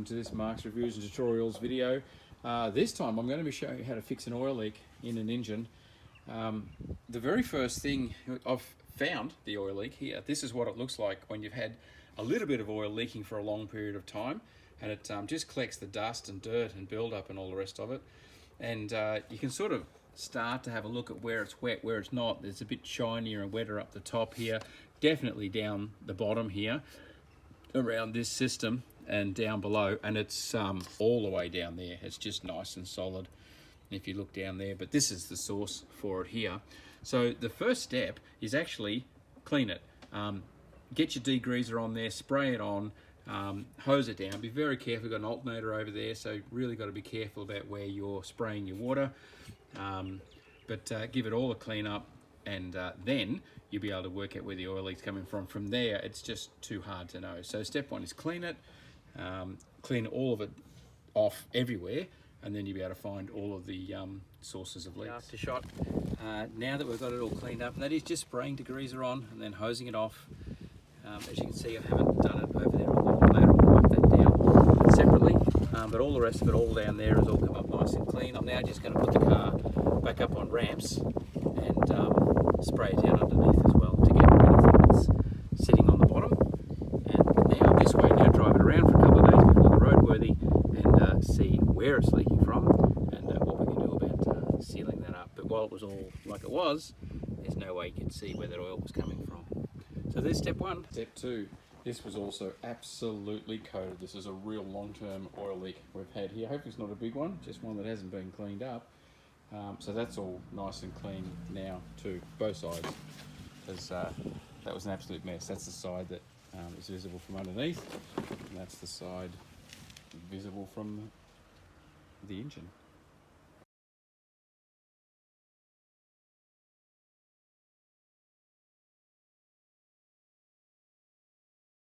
to this Mark's Reviews and Tutorials video. This time I'm going to be showing you how to fix an oil leak in an engine. The very first thing, I've found the oil leak here. This is what it looks like when you've had a little bit of oil leaking for a long period of time, and it just collects the dust and dirt and buildup and all the rest of it. And you can sort of start to have a look at where it's wet, where it's not. It's a bit shinier and wetter up the top here, definitely down the bottom here around this system and down below, and it's all the way down there. It's just nice and solid if you look down there, but this is the source for it here. So the first step is actually clean it. Get your degreaser on there, spray it on, hose it down. Be very careful. You've got an alternator over there, so really got to be careful about where you're spraying your water. But give it all a clean up, and then you'll be able to work out where the oil leak's coming from. From there, it's just too hard to know. So step one is clean it, clean all of it off everywhere, and then you'll be able to find all of the sources of leaks. After shot, now that we've got it all cleaned up, and that is just spraying degreaser on and then hosing it off. As you can see, I haven't done it over there on the alternator. I'll wipe that down separately, but all the rest of it all down there has all come up nice and clean. I'm now just going to put the car back up on ramps and spray it down underneath as well to get anything that's sitting on the bottom. And now this way, now drive it around for a couple of days before the roadworthy and see where it's leaking from and what we can do about sealing that up. But while it was all like it was, there's no way you can see where that oil was coming from. So there's step one. Step two, this was also absolutely coated. This is a real long-term oil leak we've had here. Hopefully it's not a big one, just one that hasn't been cleaned up. So that's all nice and clean now too, both sides, because that was an absolute mess. That's the side that is visible from underneath, and that's the side visible from the engine.